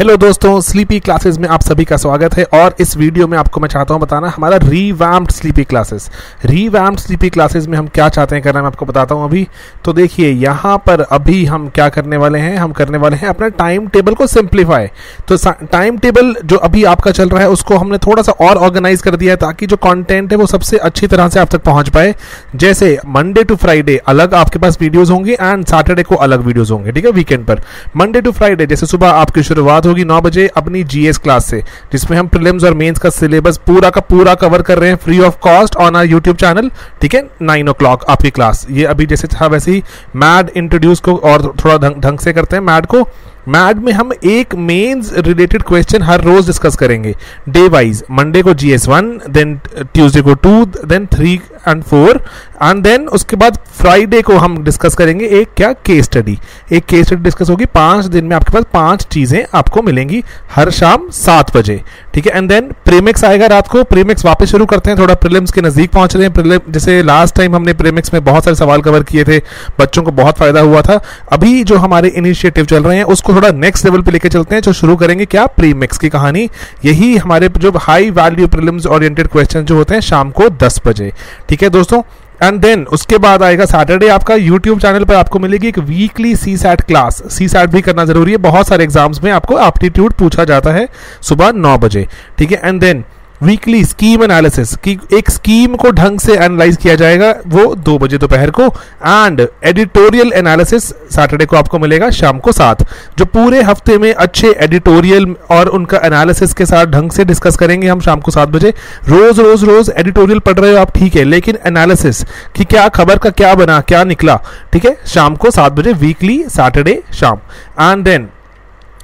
Hello दोस्तों, sleepy classes में आप सभी का स्वागत है। और इस वीडियो में आपको मैं चाहता हूं बताना हमारा रीवैम्प्ड स्लीपी क्लासेस में हम क्या चाहते हैं करना, मैं आपको बताता हूं अभी। तो देखिए यहाँ पर अभी हम क्या करने वाले हैं, हम करने वाले हैं अपना टाइम टेबल को सिंप्लीफाई। तो टाइम टेबल जो अभी आपका चल रहा है उसको हमने थोड़ा सा और ऑर्गेनाइज कर दिया है ताकि जो कंटेंट है वो सबसे अच्छी तरह से आप तक पहुंच पाए। जैसे मंडे टू फ्राइडे अलग आपके पास वीडियोज होंगे एंड सैटरडे को अलग वीडियोज होंगे, ठीक है। वीकेंड पर मंडे टू फ्राइडे जैसे सुबह आपकी शुरुआत होगी 9 बजे अपनी जीएस क्लास से, जिसमें हम प्रीलिम्स और मेंस का सिलेबस पूरा का पूरा कवर कर रहे हैं free of cost on our YouTube channel, ठीक है। 9 o'clock आपकी क्लास। ये अभी जैसे था वैसे ही मैड इंट्रोड्यूस को और थोड़ा ढंग से करते हैं मैड को। मैड में हम एक मेंस रिलेटेड क्वेश्चन हर रोज डिस्कस करेंगे डे वाइज। मंडे को जीएस 1, देन ट्यूसडे को 2, देन 3 and 4 एंड देन उसके बाद फ्राइडे को हम डिस्कस करेंगे एक क्या केस स्टडी। एक केस स्टडी डिस्कस होगी। 5 दिन में आपके पास 5 चीजें आपको मिलेंगी हर शाम 7 बजे, ठीक है। एंड देन प्रीमिक्स आएगा रात को। प्रीमिक्स वापस शुरू करते हैं, थोड़ा प्रीलिम्स के नजदीक पहुंच रहे हैं। जैसे लास्ट टाइम हमने प्रीमिक्स में बहुत सारे सवाल कवर किए थे, बच्चों को बहुत फायदा हुआ था। अभी जो हमारे इनिशिएटिव चल रहे हैं उसको थोड़ा नेक्स्ट लेवल पे लेके चलते हैं, जो शुरू करेंगे क्या प्रीमिक्स की कहानी। यही हमारे जो high value prelims oriented question जो होते हैं शाम को 10 बजे, ठीक है दोस्तों। एंड देन उसके बाद आएगा सैटरडे आपका यूट्यूब चैनल पर आपको मिलेगी एक वीकली सीसैट क्लास। सीसैट भी करना जरूरी है, बहुत सारे एग्जाम्स में आपको एप्टीट्यूड पूछा जाता है सुबह 9 बजे, ठीक है। And then weekly scheme analysis की एक स्कीम को ढंग से एनालाइज किया जाएगा वो 2 बजे दोपहर को। एंड एडिटोरियल एनालिसिस सैटरडे को आपको मिलेगा शाम को 7। जो पूरे हफ्ते में अच्छे एडिटोरियल और उनका एनालिसिस के साथ ढंग से डिस्कस करेंगे हम शाम को 7 बजे। रोज एडिटोरियल पढ़ रहे हो आप, ठीक है, लेकिन एनालिसिस कि क्या खबर का क्या बना, क्या निकला, ठीक है, शाम को 7 बजे वीकली सैटरडे शाम। एंड देन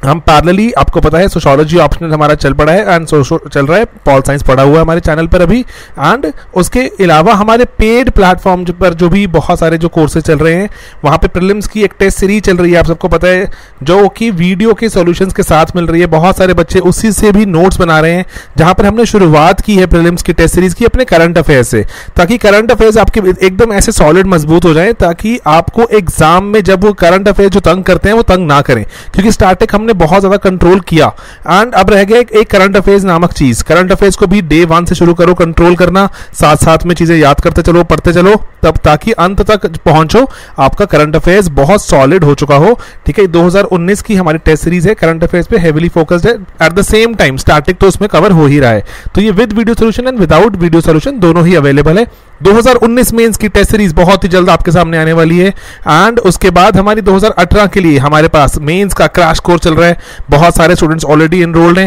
हम पैरेलली, आपको पता है सोशियोलॉजी ऑप्शनल हमारा चल पड़ा है एंड चल रहा है, पॉल साइंस पढ़ा हुआ है हमारे चैनल पर अभी। एंड उसके अलावा हमारे पेड प्लेटफॉर्म पर जो भी बहुत सारे जो कोर्सेज चल रहे हैं, वहाँ पे प्रीलिम्स की एक टेस्ट सीरीज चल रही है, आप सबको पता है, जो कि वीडियो के सॉल्यूशंस के साथ मिल रही है। बहुत सारे बच्चे उसी से भी नोट्स बना रहे हैं, जहाँ पर हमने शुरुआत की है प्रीलिम्स की टेस्ट सीरीज की अपने करंट अफेयर्स से, ताकि करंट अफेयर्स आपके एकदम ऐसे सॉलिड मजबूत हो जाए, ताकि आपको एग्जाम में जब वो करंट अफेयर्स जो तंग करते हैं वो तंग ना करें। क्योंकि स्टार्टिंग हमने बहुत ज्यादा कंट्रोल किया एंड अब रह गया एक करंट अफेयर्स नामक चीज। करंट अफेयर्स को भी डे 1 से शुरू करो कंट्रोल करना, साथ साथ में चीजें याद करते चलो, पढ़ते चलो, तब ताकि अंत तक पहुंचो आपका करंट अफेयर्स बहुत सॉलिड हो चुका हो, ठीक है। 2019 की हमारी टेस्ट सीरीज है, करंट अफेयर्स पे हेवीली फोकस्ड है। At the same time static तो उसमें कवर हो ही रहा है, तो ये with video solution and without video solution दोनों ही अवेलेबल है। 2019 मेंस की टेस्ट सीरीज बहुत ही जल्द आपके सामने आने वाली है। एंड उसके बाद हमारी 2018 के लिए हमारे पास मेंस का क्रैश कोर्स चल रहा है। बहुत सारे स्टूडेंट्स ऑलरेडी एनरोल्ड हैं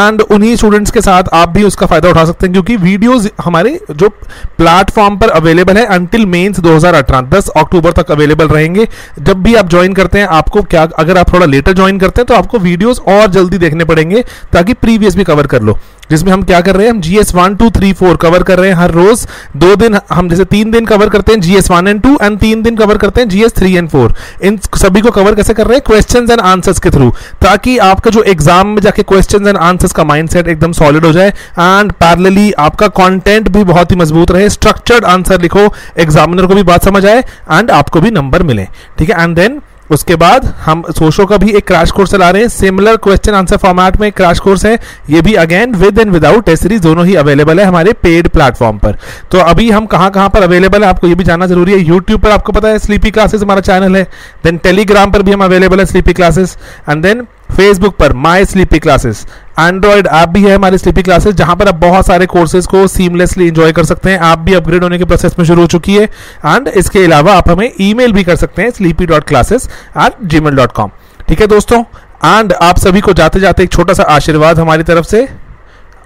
एंड उन्हीं स्टूडेंट्स के साथ आप भी उसका फायदा उठा सकते हैं, क्योंकि वीडियोस हमारे जो प्लेटफॉर्म पर अवेलेबल है अंटिल मेंस 2018 10 अक्टूबर तक अवेलेबल रहेंगे। जब भी आप ज्वाइन करते हैं, आपको क्या, अगर आप थोड़ा लेटर ज्वाइन करते हैं तो आपको वीडियोस और जल्दी देखने पड़ेंगे ताकि प्रीवियस भी कवर कर लो। जिसमें हम क्या कर रहे हैं, हम जीएस 1, 2, 3, 4 कवर कर रहे हैं हर रोज। 2 दिन हम जैसे 3 दिन कवर करते हैं जीएस 1 and 2 एंड 3 दिन कवर करते हैं जीएस 3 and 4। इन सभी को कवर कैसे कर रहे हैं, क्वेश्चंस एंड आंसर्स के थ्रू, ताकि आपका जो एग्जाम में जाके क्वेश्चंस एंड आंसर्स का माइंडसेट एकदम सॉलिड हो जाए एंड पैरेलली आपका कंटेंट भी बहुत ही मजबूत रहे। स्ट्रक्चर्ड आंसर लिखो, एग्जामिनर को भी बात समझ आए एंड आपको भी नंबर मिले, ठीक है। एंड देन उसके बाद हम सोशो का भी एक क्रैश कोर्स चला रहे हैं, सिमिलर क्वेश्चन आंसर फॉर्मेट में एक क्रैश कोर्स है। ये भी again with and without test series दोनों ही अवेलेबल है हमारे पेड प्लेटफॉर्म पर। तो अभी हम कहां पर अवेलेबल है आपको ये भी जानना जरूरी है। यूट्यूब पर आपको पता है स्लीपी क्लासेस हमारा चैनल है, देन टेलीग्राम पर भी हम अवेलेबल है Sleepy Classes, and then Facebook पर my Sleepy Classes. Android app भी है हमारी स्लीपी क्लासेस, जहां पर आप बहुत सारे कोर्सेज को सीमलेसली एंजॉय कर सकते हैं। ऐप भी अपग्रेड होने के प्रोसेस में शुरू हो चुकी है। एंड इसके अलावा आप हमें ईमेल भी कर सकते हैं sleepy.classes@gmail.com, ठीक है दोस्तों। एंड आप सभी को जाते जाते एक छोटा सा आशीर्वाद हमारी तरफ से,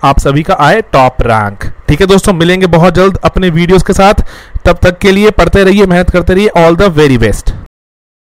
आप सभी का आए टॉप रैंक, ठीक है दोस्तों। मिलेंगे बहुत जल्द अपने वीडियोस के साथ, तब तक के लिए पढ़ते रहिए, मेहनत करते रहिए। All the very best.